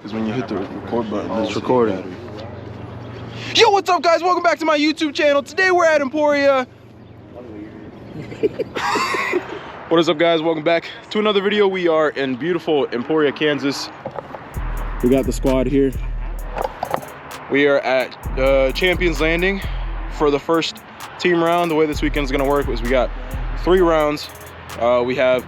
is when you hit the record button. It's recording. Yo, what's up, guys? Welcome back to my YouTube channel. Today we're at Emporia. What is up, guys? Welcome back to another video. We are in beautiful Emporia, Kansas. We got the squad here. We are at Champions Landing for the first team round. The way this weekend is going to work is we got 3 rounds. We have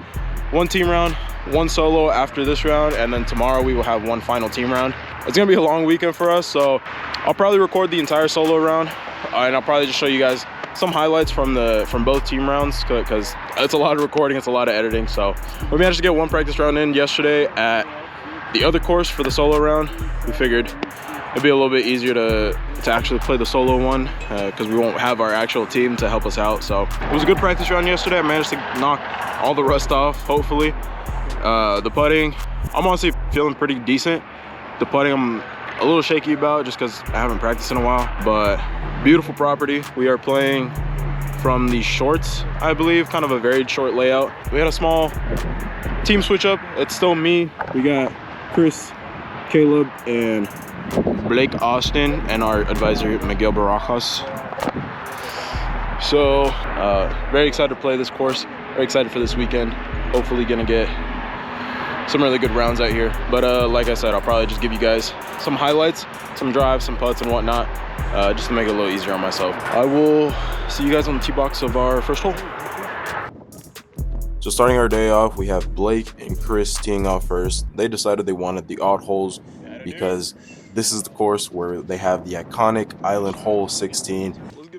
1 team round, 1 solo after this round, and then tomorrow we will have 1 final team round. It's gonna be a long weekend for us, so I'll probably record the entire solo round, and I'll probably just show you guys some highlights from both team rounds, because it's a lot of recording, it's a lot of editing. So we managed to get 1 practice round in yesterday at the other course for the solo round. We figured it'd be a little bit easier to actually play the solo one, because we won't have our actual team to help us out. So it was a good practice round yesterday. I managed to knock all the rust off, hopefully. The putting, I'm honestly feeling pretty decent. The putting I'm a little shaky about just because I haven't practiced in a while, but beautiful property. We are playing from the shorts, I believe, kind of a very short layout. We had a small team switch up. It's still me. We got Chris, Caleb, and Blake Austin, and our advisor Miguel Barajas. So very excited to play this course, very excited for this weekend. Hopefully gonna get some really good rounds out here. But like I said, I'll probably just give you guys some highlights, some drives, some putts and whatnot, just to make it a little easier on myself. I will see you guys on the tee box of our first hole. So starting our day off, we have Blake and Chris teeing off first. They decided they wanted the odd holes because this is the course where they have the iconic island hole 16,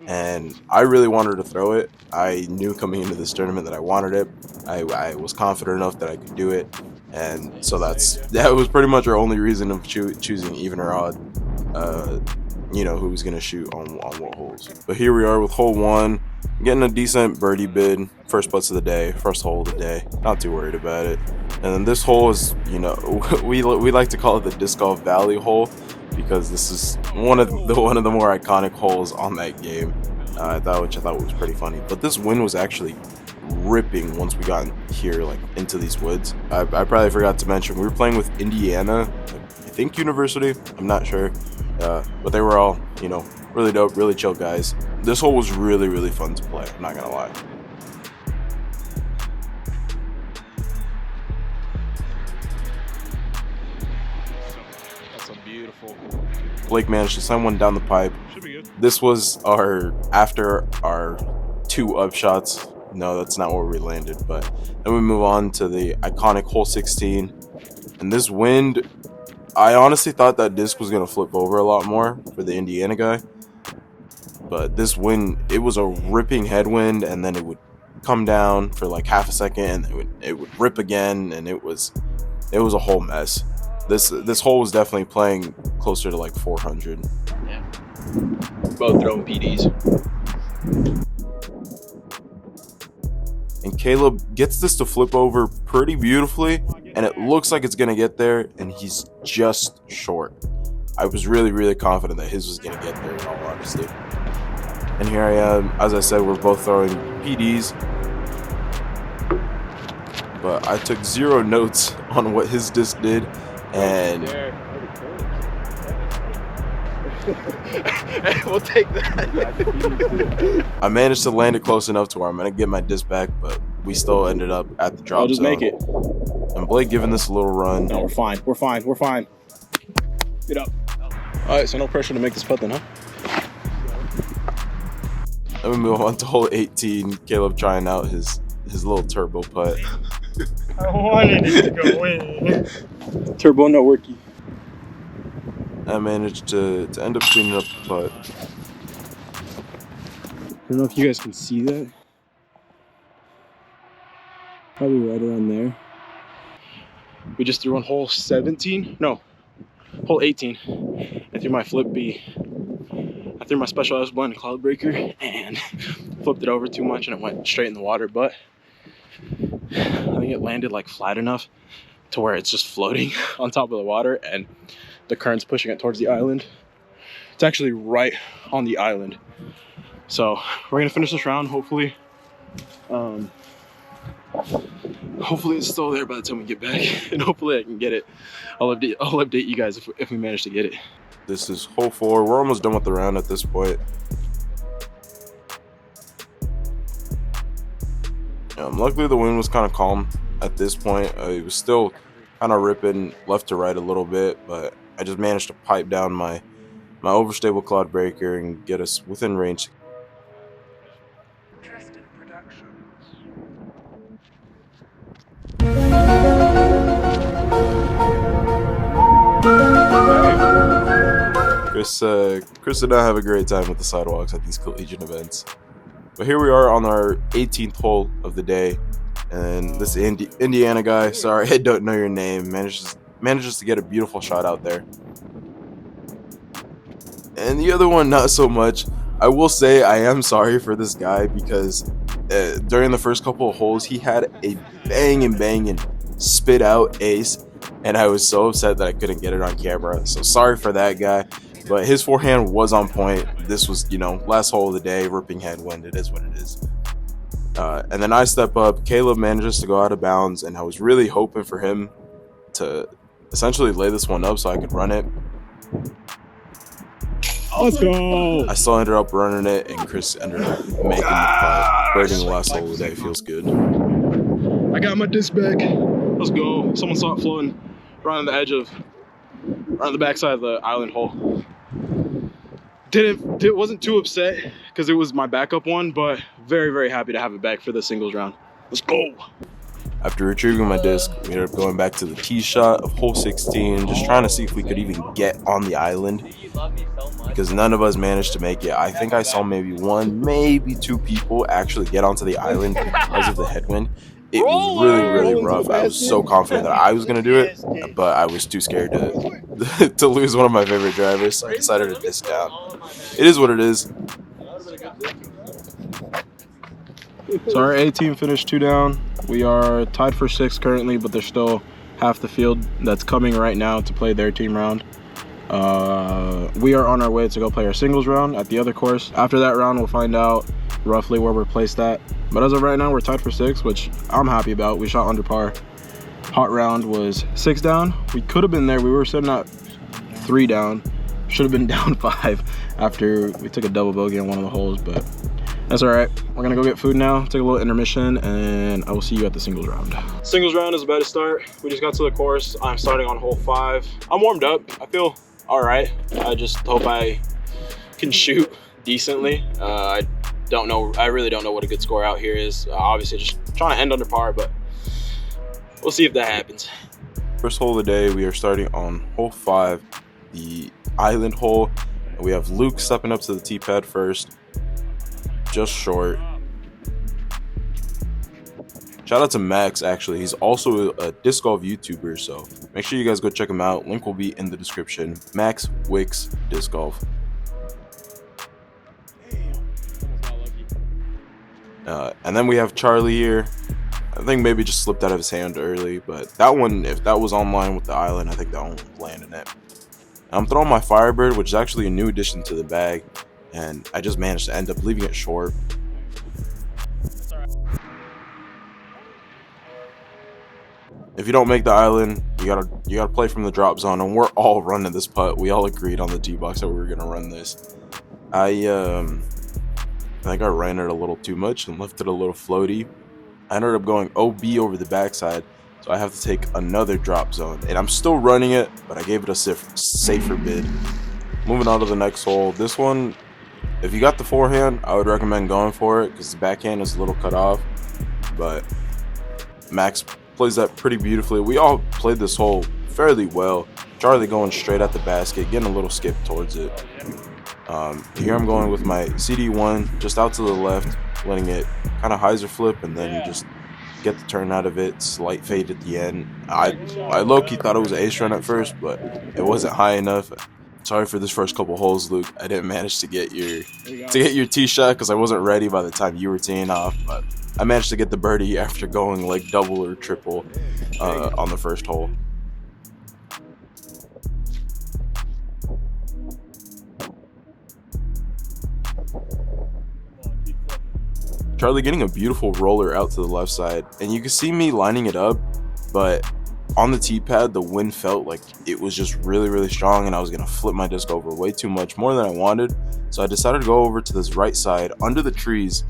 and I really wanted to throw it. I knew coming into this tournament that I wanted it. I was confident enough that I could do it, and so that was pretty much our only reason of choosing even or odd. You know, who was gonna shoot on what holes. But here we are with hole 1, getting a decent birdie bid. First putts of the day, first hole of the day. Not too worried about it. And then this hole is, you know, we like to call it the Disc Golf Valley hole, because this is one of the more iconic holes on that game. Which I thought was pretty funny. But this wind was actually ripping once we got here, like into these woods. I probably forgot to mention we were playing with Indiana, I think University. I'm not sure. But they were all, you know, really dope, really chill guys. This hole was really fun to play, I'm not gonna lie. That's a beautiful. Blake managed to send one down the pipe. Should be good. This was after our 2 up shots. No, that's not where we landed, but then we move on to the iconic hole 16. And this wind, I honestly thought that disc was going to flip over a lot more for the Indiana guy. But this wind, it was a ripping headwind, and then it would come down for like half a second, and it would rip again, and it was a whole mess. This hole was definitely playing closer to like 400. Yeah. Both throwing PDs. And Caleb gets this to flip over pretty beautifully, and it looks like it's gonna get there, and he's just short. I was really confident that his was gonna get there, in all honesty. And here I am. As I said, we're both throwing PDs, but I took 0 notes on what his disc did, and we'll take that. I managed to land it close enough to where I'm gonna get my disc back, but we still ended up at the drop I'll just zone. make it. And Blake giving this a little run. No, we're fine. We're fine. Get up. All right, so no pressure to make this putt then, huh? Then we move on to hole 18. Caleb trying out his little turbo putt. I wanted it to go in. Turbo not working. I managed to end up cleaning up the putt. I don't know if you guys can see that. Probably right around there. We just threw on hole 17. No, hole 18. I threw my flip B. I threw my Specialized Blend Cloud Breaker and flipped it over too much, and it went straight in the water. But I think it landed like flat enough to where it's just floating on top of the water, and the current's pushing it towards the island. It's actually right on the island. So we're gonna finish this round, hopefully. Hopefully it's still there by the time we get back, and hopefully I can get it. I'll update you guys if we manage to get it. This is hole 4. We're almost done with the round at this point. Luckily the wind was kind of calm at this point. It was still kind of ripping left to right a little bit, but I just managed to pipe down my overstable cloud breaker and get us within range. Chris did not have a great time with the sidewalks at these collegiate events. But here we are on our 18th hole of the day, and this Indiana guy, sorry I don't know your name, manages to get a beautiful shot out there. And the other one not so much. I will say I am sorry for this guy because during the first couple of holes he had a banging spit out ace, and I was so upset that I couldn't get it on camera. So sorry for that guy. But his forehand was on point. This was, last hole of the day, ripping headwind. It is what it is. And then I step up. Caleb manages to go out of bounds, and I was really hoping for him to essentially lay this one up so I could run it. Let's go. I still ended up running it, and Chris ended up making the putt. Birding the last hole of the day feels good. I got my disc back. Let's go. Someone saw it floating right on the backside of the island hole. Wasn't too upset because it was my backup one, but very happy to have it back for the singles round. Let's go. After retrieving my disc, we ended up going back to the tee shot of hole 16, just trying to see if we could even get on the island, because none of us managed to make it. I think I saw maybe one, maybe two people actually get onto the island because of the headwind. It was really rough. I was so confident that I was going to do it, but I was too scared to lose one of my favorite drivers, so I decided to disc down. It is what it is. So our A team finished 2 down. We are tied for 6th currently, but there's still half the field that's coming right now to play their team round. We are on our way to go play our singles round at the other course. After that round, we'll find out roughly where we're placed at. But as of right now, we're tied for 6th, which I'm happy about. We shot under par. Hot round was 6 down. We could have been there. We were sitting at 3 down. Should have been down 5 after we took a double bogey on one of the holes, but that's all right. We're gonna go get food now, take a little intermission, and I will see you at the singles round. Singles round is about to start. We just got to the course. I'm starting on hole 5. I'm warmed up. I feel all right. I just hope I can shoot decently. I really don't know what a good score out here is. Obviously just trying to end under par, but we'll see if that happens. First hole of the day, we are starting on hole 5, the island hole. And we have Luke stepping up to the tee pad first, just short. Shout out to Max, actually. He's also a disc golf YouTuber, so make sure you guys go check him out. Link will be in the description. Max Wicks Disc Golf. And then we have Charlie here. I think maybe just slipped out of his hand early, but that one, if that was online with the island, I think that one was landing it. I'm throwing my Firebird, which is actually a new addition to the bag, and I just managed to end up leaving it short. If you don't make the island, you gotta play from the drop zone, and we're all running this putt. We all agreed on the tee box that we were gonna run this. I think I ran it a little too much and left it a little floaty. I ended up going OB over the backside, so I have to take another drop zone. And I'm still running it, but I gave it a safer bid. Moving on to the next hole. This one, if you got the forehand, I would recommend going for it because the backhand is a little cut off. But Max plays that pretty beautifully. We all played this hole fairly well. Charlie going straight at the basket, getting a little skip towards it. Here I'm going with my CD1 just out to the left, letting it kind of hyzer flip and then just get the turn out of it. Slight fade at the end. I low-key thought it was an ace run at first, but it wasn't high enough. Sorry for this first couple holes, Luke. I didn't manage to get your tee shot because I wasn't ready by the time you were teeing off, but I managed to get the birdie after going like double or triple on the first hole. Charlie getting a beautiful roller out to the left side, and you can see me lining it up, but on the tee pad, the wind felt like it was just really strong, and I was gonna flip my disc over way too much, more than I wanted. So I decided to go over to this right side under the trees,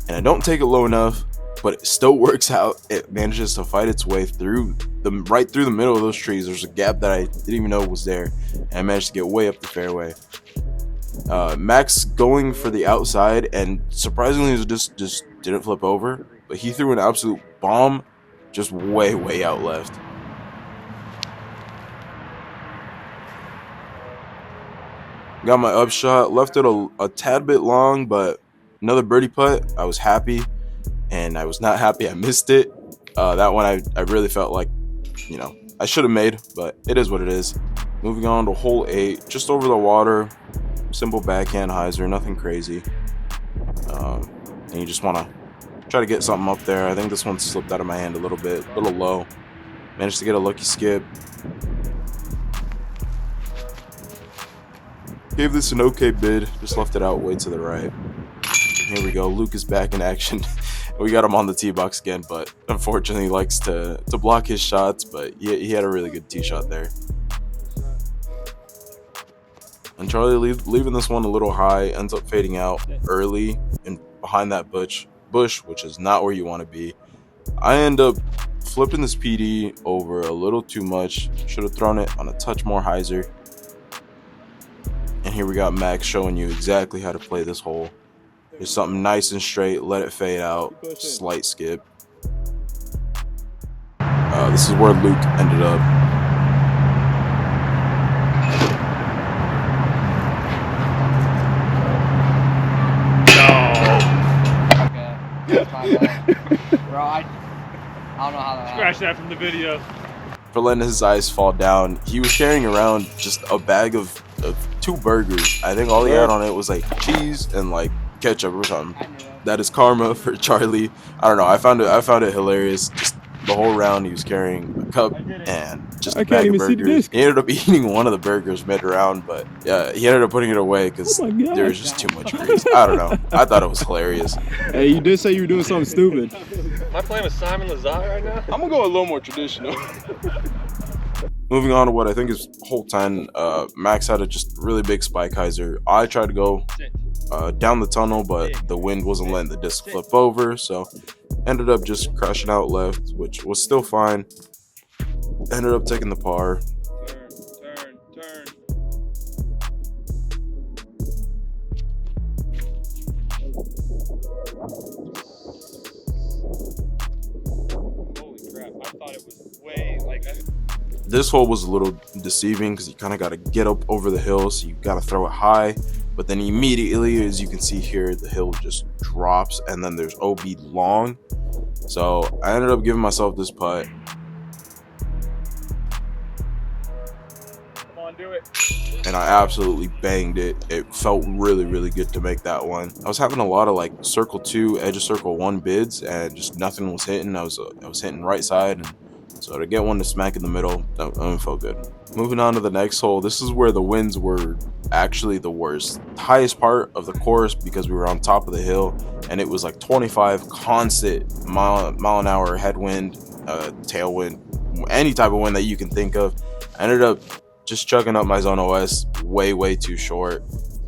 and I don't take it low enough, but it still works out. It manages to fight its way through right through the middle of those trees. There's a gap that I didn't even know was there, and I managed to get way up the fairway. Max going for the outside, and surprisingly it just didn't flip over, but he threw an absolute bomb just way out left. Got my upshot, left it a tad bit long, but another birdie putt. I was happy, and I was not happy I missed it. That one I really felt like, you know, I should have made, but it is what it is. Moving on to hole 8, just over the water. Simple backhand hyzer, nothing crazy. And you just want to try to get something up there. I think this one slipped out of my hand a little bit, a little low. Managed to get a lucky skip. Gave this an okay bid, just left it out way to the right. Here we go, Luke is back in action. We got him on the tee box again, but unfortunately he likes to block his shots, but he had a really good tee shot there. And Charlie leaving this one a little high, ends up fading out early and behind that bush, which is not where you want to be. I end up flipping this PD over a little too much. Should have thrown it on a touch more hyzer. And here we got Max showing you exactly how to play this hole. There's something nice and straight, let it fade out, slight skip. This is where Luke ended up. Bro, I don't know how that happened. Scratch that from the video. For letting his eyes fall down, he was carrying around just a bag of 2 burgers. I think all he had on it was like cheese and like ketchup or something. That is karma for Charlie. I don't know. I found it hilarious. Just the whole round, he was carrying a cup and just a bag of burgers. He ended up eating one of the burgers mid-round, but yeah, he ended up putting it away because there was just too much grease. I don't know. I thought it was hilarious. Hey, you did say you were doing something stupid. Am I playing with Simon Lazat right now? I'm gonna go a little more traditional. Moving on to what I think is hole 10, Max had a just really big spike hyzer. I tried to go down the tunnel, but the wind wasn't letting the disc flip over, so ended up just crashing out left, which was still fine. Ended up taking the par. Turn. Holy crap, I thought it was way like... This hole was a little deceiving because you kind of got to get up over the hill, so you got to throw it high, but then immediately, as you can see here, the hill just drops, and then there's OB long. So I ended up giving myself this putt. Come on, do it. And I absolutely banged it. It felt really good to make that one. I was having a lot of like circle 2, edge of circle 1 bids, and just nothing was hitting. I was hitting right side, and so to get one to smack in the middle, that felt good. Moving on to the next hole, this is where the winds were actually the worst. The highest part of the course, because we were on top of the hill, and it was like 25 constant mile an hour headwind, tailwind, any type of wind that you can think of. I ended up just chucking up my zone OS way too short.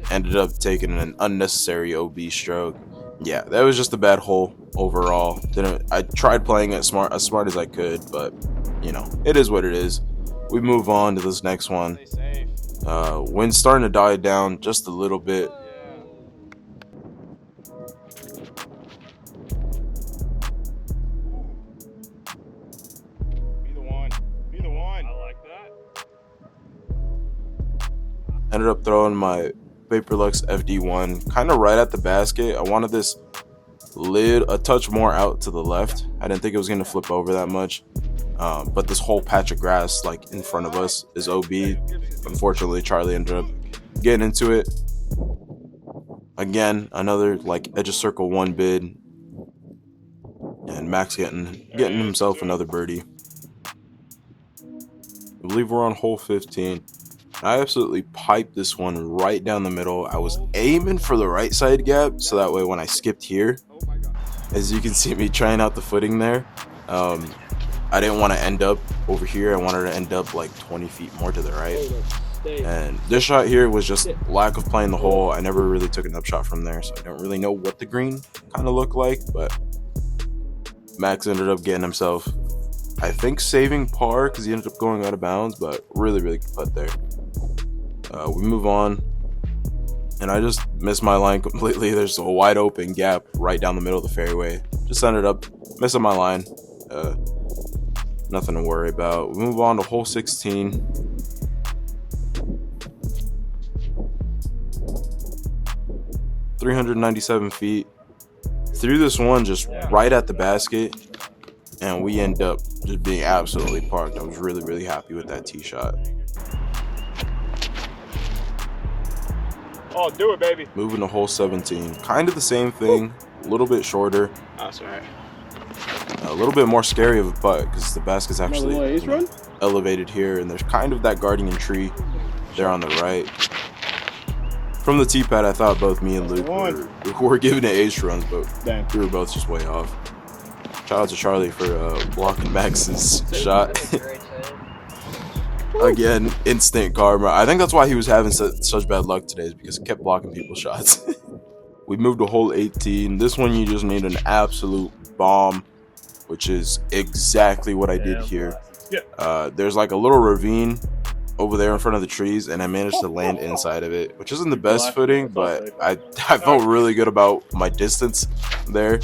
Ended up taking an unnecessary OB stroke. Yeah, that was just a bad hole overall. I tried playing it as smart as I could, but you know, it is what it is. We move on to this next one. Wind's starting to die down just a little bit. Be the one. I like that. Ended up throwing my Vaporlux FD1 kind of right at the basket. I wanted this lid a touch more out to the left. I didn't think it was going to flip over that much. But this whole patch of grass like in front of us is OB. Unfortunately, Charlie ended up getting into it. Again, another like edge of circle 1 bid. And Max getting himself another birdie. I believe we're on hole 15. I absolutely piped this one right down the middle. I was aiming for the right side gap, so that way when I skipped here, as you can see me trying out the footing there, I didn't want to end up over here. I wanted to end up like 20 feet more to the right. And this shot here was just lack of playing the hole. I never really took an upshot from there, so I don't really know what the green kind of looked like, but Max ended up getting himself, I think, saving par because he ended up going out of bounds, but really good putt there. We move on, and I just missed my line completely. There's a wide open gap right down the middle of the fairway. Just ended up missing my line. Nothing to worry about. We move on to hole 16. .397 feet. Threw this one just right at the basket, and we end up just being absolutely parked. I was really happy with that tee shot. Oh, do it, baby. Moving to hole 17. Kind of the same thing, a little bit shorter. That's all right. A little bit more scary of a putt because the basket's actually elevated here, and there's kind of that guardian tree there on the right. From the tee pad, I thought both me and Luke were giving it ace runs, but we were both just way off. Shout out to Charlie for blocking Max's shot. Again, instant karma. I think that's why he was having such bad luck today, is because he kept blocking people's shots. We moved to hole 18. This one you just need an absolute bomb, which is exactly what I did here. There's like a little ravine over there in front of the trees, and I managed to land inside of it, which isn't the best footing, but I felt really good about my distance there.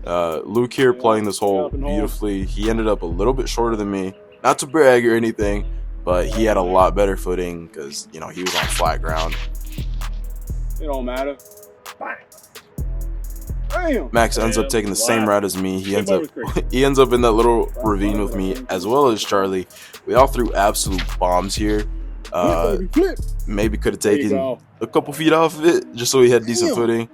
Luke here playing this hole beautifully. He ended up a little bit shorter than me. Not to brag or anything, but he had a lot better footing because, you know, he was on flat ground. It don't matter. Max ends up taking the same route as me. He ends up in that little ravine with me, as well as Charlie. We all threw absolute bombs here. Maybe could have taken a couple feet off of it just so we had decent footing.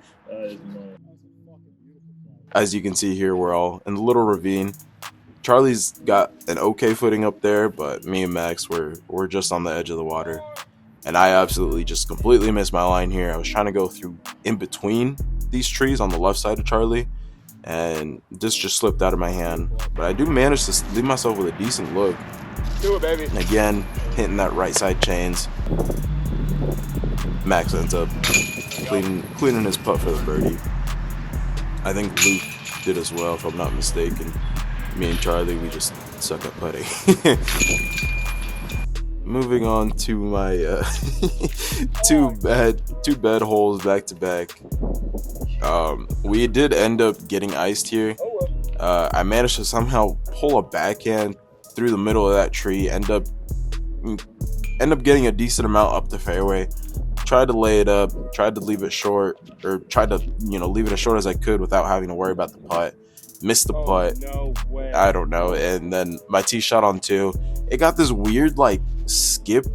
As you can see here, we're all in the little ravine. Charlie's got an okay footing up there, but me and Max we're just on the edge of the water. And I absolutely just completely missed my line here. I was trying to go through in between these trees on the left side of Charlie, and this just slipped out of my hand. But I do manage to leave myself with a decent look. Do it, baby. And again, hitting that right side chains. Max ends up cleaning his putt for the birdie. I think Luke did as well, if I'm not mistaken. Me and Charlie, we just suck at putting. Moving on to my two bad holes back to back. We did end up getting iced here. I managed to somehow pull a backhand through the middle of that tree. End up getting a decent amount up the fairway. Tried to lay it up. Tried to leave it short, or tried to leave it as short as I could without having to worry about the putt. Missed the putt. I don't know. And then my tee shot on 2. It got this weird like skip,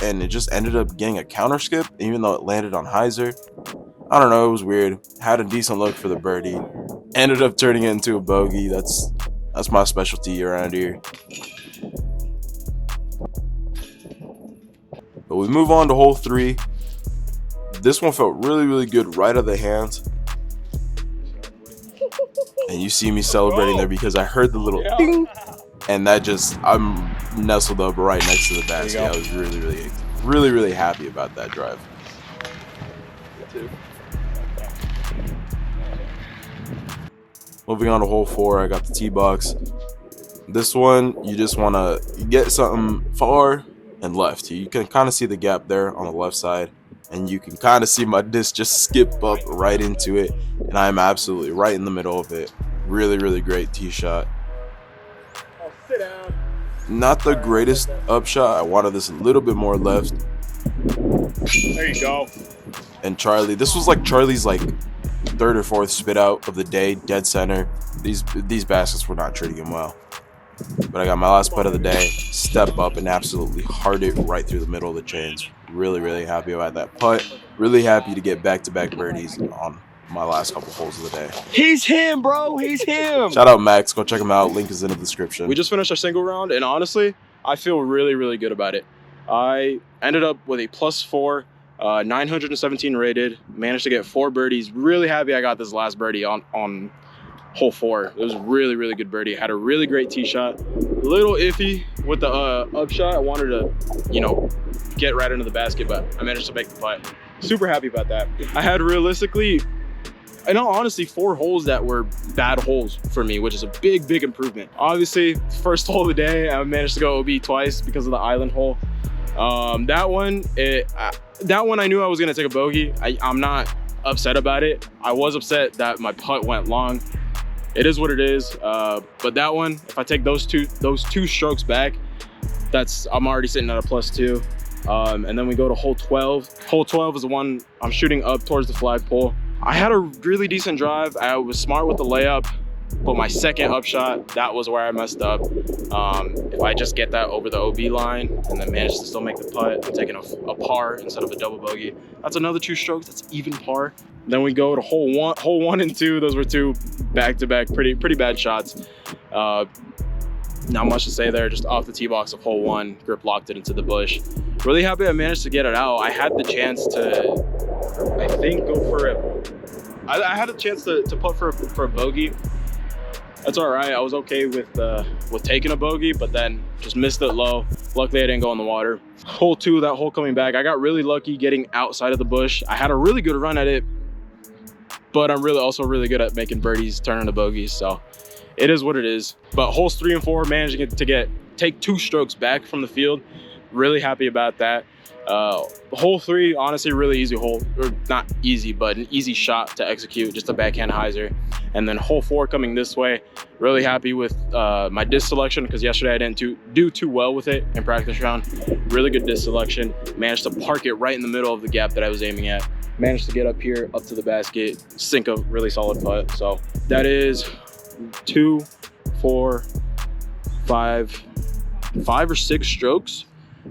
and it just ended up getting a counter skip, even though it landed on hyzer. I don't know. It was weird. Had a decent look for the birdie. Ended up turning it into a bogey. That's my specialty around here. But we move on to hole 3. This one felt really good right out of the hands. And you see me celebrating there because I heard the little ding, and I'm nestled up right next to the basket. I was really happy about that drive. Moving on to hole 4, I got the tee box. This one, you just want to get something far and left. You can kind of see the gap there on the left side, and you can kind of see my disc just skip up right into it, and I'm absolutely right in the middle of it. Really great tee shot. Sit down. Not the greatest upshot. I wanted this a little bit more left. There you go. And Charlie, this was like Charlie's like 3rd or 4th spit out of the day, dead center. These baskets were not treating him well. But I got my last putt of the day, step up and absolutely hard it right through the middle of the chains. Really happy about that putt. Really happy to get back-to-back birdies on my last couple holes of the day. He's him, bro. He's him. Shout out Max. Go check him out. Link is in the description. We just finished our single round, and honestly, I feel really good about it. I ended up with a +4, 917 rated, managed to get 4 birdies. Really happy I got this last birdie on hole 4. It was a really, really good birdie. Had a really great tee shot. A little iffy with the upshot. I wanted to, you know, get right into the basket, but I managed to make the putt. Super happy about that. I had realistically, in all honesty, 4 holes that were bad holes for me, which is a big, big improvement. Obviously, first hole of the day, I managed to go OB twice because of the island hole. That one I knew I was gonna take a bogey. I'm not upset about it. I was upset that my putt went long. It is what it is. But that one, if I take those two strokes back, I'm already sitting at a +2. And then we go to hole 12. Hole 12 is the one I'm shooting up towards the flagpole. I had a really decent drive. I was smart with the layup, but my second upshot, that was where I messed up. If I just get that over the OB line and then manage to still make the putt, I'm taking a par instead of a double bogey. That's another 2 strokes, that's even par. Then we go to hole 1 and 2. Those were 2 back-to-back pretty bad shots. Not much to say there, just off the tee box of hole 1, grip locked it into the bush. Really happy I managed to get it out. I had the chance to, I think, go for I had a chance to putt for a bogey. That's all right. I was okay with taking a bogey, but then just missed it low. Luckily, I didn't go in the water. Hole 2, that hole coming back, I got really lucky getting outside of the bush. I had a really good run at it, but I'm also really good at making birdies, turning to bogeys, so it is what it is. But holes 3 and 4, managing to take 2 strokes back from the field. Really happy about that. Hole 3, honestly, really easy hole, or not easy, but an easy shot to execute, just a backhand hyzer. And then hole 4 coming this way, really happy with my disc selection, because yesterday I didn't do too well with it in practice round. Really good disc selection, managed to park it right in the middle of the gap that I was aiming at. Managed to get up here, up to the basket, sink a really solid putt. So that is 2, 4, 5 or 6 strokes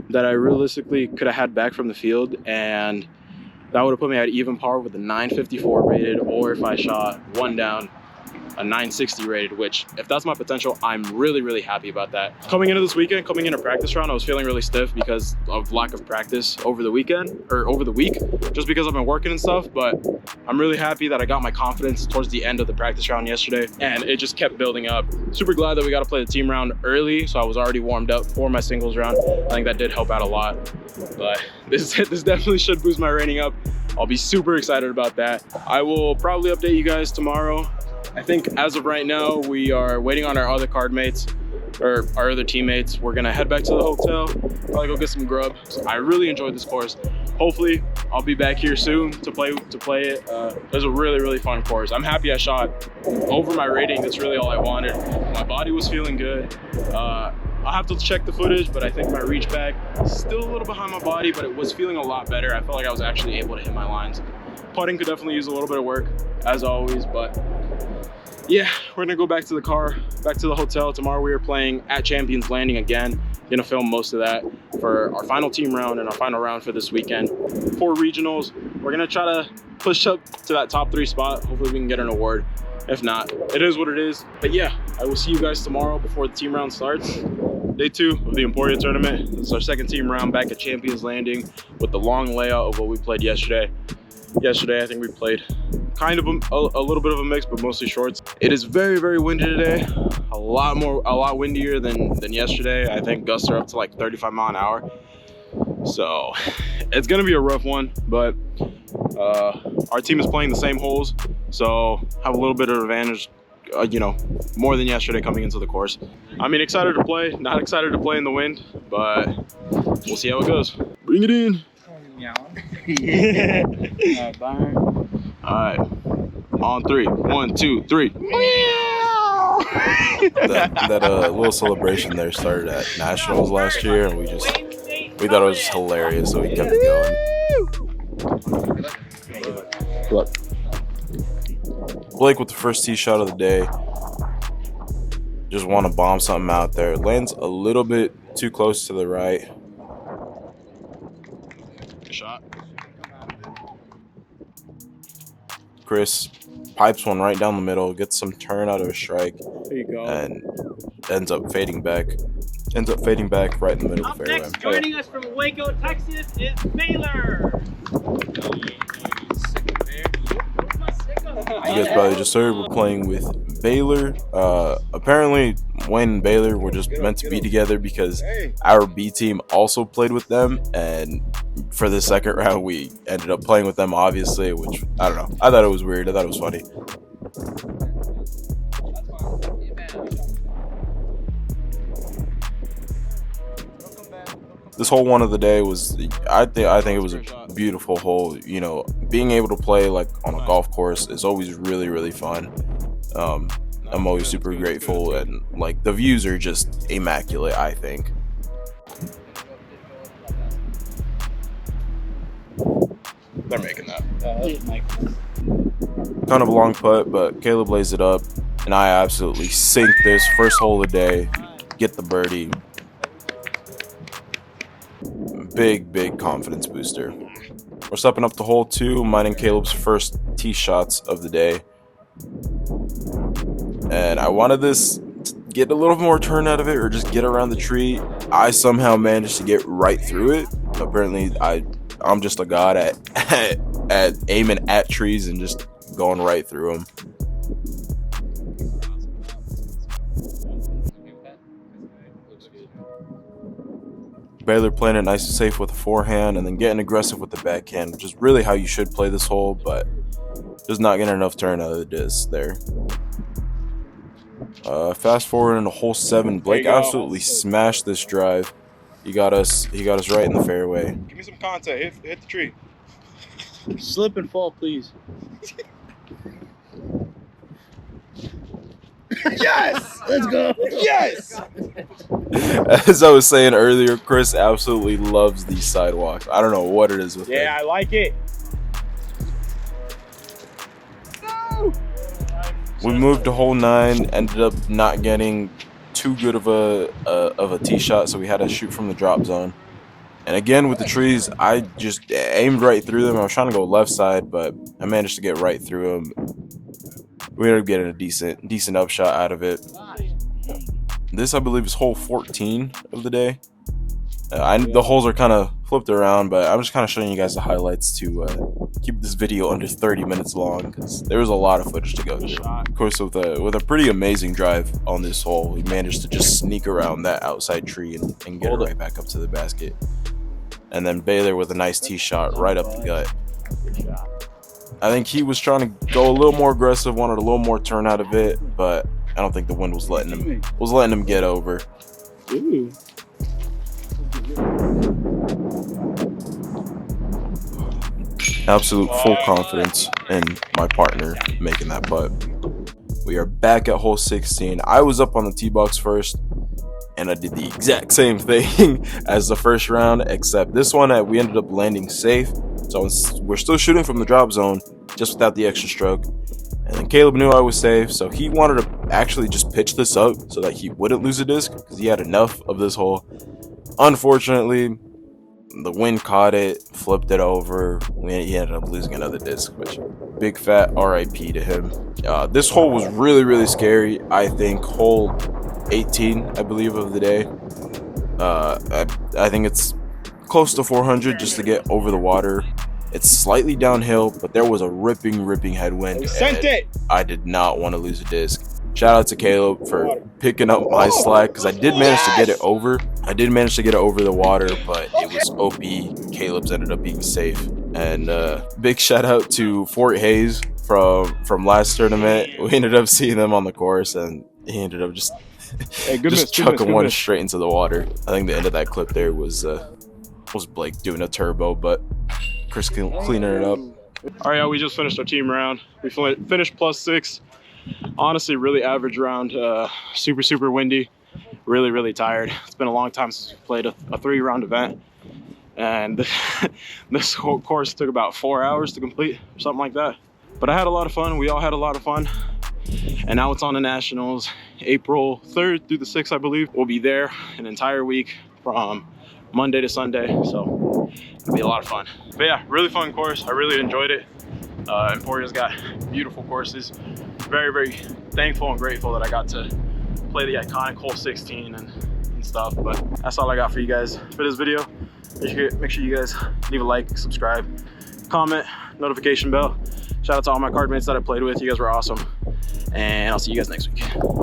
that I realistically could have had back from the field, and that would have put me at even par with a 954 rated, or if I shot 1 down, a 960 rated, which if that's my potential, I'm really, really happy about that. Coming into this weekend, coming into practice round, I was feeling really stiff because of lack of practice over the weekend, or over the week, just because I've been working and stuff. But I'm really happy that I got my confidence towards the end of the practice round yesterday, and it just kept building up. Super glad that we got to play the team round early, so I was already warmed up for my singles round. I think that did help out a lot, but this definitely should boost my rating up. I'll be super excited about that. I will probably update you guys tomorrow. I think as of right now, we are waiting on our other card mates, or our other teammates. We're gonna head back to the hotel, probably go get some grub. So I really enjoyed this course. Hopefully, I'll be back here soon to play it. It was a really, really fun course. I'm happy I shot over my rating. That's really all I wanted. My body was feeling good. I'll have to check the footage, but I think my reach back is still a little behind my body, but it was feeling a lot better. I felt like I was actually able to hit my lines. Putting could definitely use a little bit of work, as always, but yeah, we're gonna go back to the car, back to the hotel. Tomorrow we are playing at Champions Landing again. Gonna film most of that for our final team round and our final round for this weekend. 4 regionals. We're gonna try to push up to that top 3 spot. Hopefully we can get an award. If not, it is what it is. But yeah, I will see you guys tomorrow before the team round starts. Day 2 of the Emporia tournament. This is our 2nd team round back at Champions Landing with the long layout of what we played yesterday. Yesterday, I think we played kind of a little bit of a mix, but mostly shorts. It is very, very windy today. A lot windier than yesterday. I think gusts are up to like 35 mile an hour. So it's gonna be a rough one, but our team is playing the same holes, so have a little bit of advantage, you know, more than yesterday coming into the course. I mean, excited to play, not excited to play in the wind, but we'll see how it goes. Bring it in. All right, on 3. 1, 2, 3. that little celebration there started at Nationals last year, and we thought it was just hilarious, so we kept it going. Look. Blake with the first tee shot of the day. Just want to bomb something out there. Lands a little bit too close to the right. Good shot. Chris pipes one right down the middle, gets some turn out of a strike, There you go. and ends up fading back. ends up fading back right in the middle of the fairway. Next, joining us from Waco, Texas is Baylor. You guys probably just heard we're playing with Baylor. Apparently, Wayne and Baylor were just meant to be together because our B team also played with them, and for the second round, we ended up playing with them, obviously, which, I don't know. I thought it was weird. I thought it was funny. This whole one of the day was, I think it was a beautiful hole. You know, being able to play like on a golf course is always really, really fun. I'm always super grateful, and like the views are just immaculate, I think. They're making that. Kind of a long putt, but Caleb lays it up, and I absolutely sink this first hole of the day, get the birdie. Big confidence booster. We're stepping up to hole 2, mining Caleb's first tee shots of the day. And I wanted this to get a little more turn out of it, or just get around the tree. I somehow managed to get right through it. Apparently, I'm just a god at aiming at trees and just going right through them. Baylor playing it nice and safe with a forehand, and then getting aggressive with the backhand, which is really how you should play this hole, but just not getting enough turn out of the disc there. Fast forward into hole 7, Blake absolutely smashed this drive. He got us right in the fairway. Give me some contact. Hit the tree. Slip and fall, please. Yes! Let's go! Yes! As I was saying earlier, Chris absolutely loves these sidewalks. I don't know what it is with him. Yeah, I like it. We moved to hole 9, ended up not getting too good of a tee shot, so we had to shoot from the drop zone. And again, with the trees, I just aimed right through them. I was trying to go left side, but I managed to get right through them. We ended up getting a decent upshot out of it. This, I believe, is hole 14 of the day. The holes are kind of flipped around, but I'm just kind of showing you guys the highlights to keep this video under 30 minutes long, because there was a lot of footage to go through. Of course, with a pretty amazing drive on this hole, he managed to just sneak around that outside tree and get it right back up to the basket. And then Baylor with a nice tee shot right up the gut. I think he was trying to go a little more aggressive, wanted a little more turn out of it, but I don't think the wind was letting him get over. Ooh. Absolute full confidence in my partner making that putt. We are back at hole 16. I was up on the tee box first, and I did the exact same thing as the first round, except this one we ended up landing safe. So we're still shooting from the drop zone, just without the extra stroke. And then Caleb knew I was safe, so he wanted to actually just pitch this up so that he wouldn't lose a disc, because he had enough of this hole. Unfortunately, the wind caught it, flipped it over. He ended up losing another disc, which big fat RIP to him. This hole was really, really scary. I think hole 18, I believe, of the day. I think it's close to 400 just to get over the water. It's slightly downhill, but there was a ripping headwind. I did not want to lose a disc. Shout out to Caleb for picking up my slack, because I did manage to get it over. I did manage to get it over the water, but it was OP. Caleb's ended up being safe. And big shout out to Fort Hayes from last tournament. We ended up seeing them on the course, and he ended up just chucking one straight into the water. I think the end of that clip there was Blake doing a turbo, but Chris cleaning it up. All right, y'all, we just finished our team round. We finished +6. Honestly, really average round. Super windy. Really tired. It's been a long time since we played a 3-round event, and this whole course took about 4 hours to complete, or something like that. But I had a lot of fun. We all had a lot of fun. And now it's on the Nationals, April 3rd through the 6th, I believe. We'll be there an entire week from Monday to Sunday, so it'll be a lot of fun. But yeah, really fun course. I really enjoyed it. Emporia's got beautiful courses. Very thankful and grateful that I got to play the iconic hole 16 and and stuff. But that's all I got for you guys for this video. Make sure you guys leave a like, subscribe, comment, notification bell. Shout out to all my card mates that I played with. You guys were awesome. And I'll see you guys next week.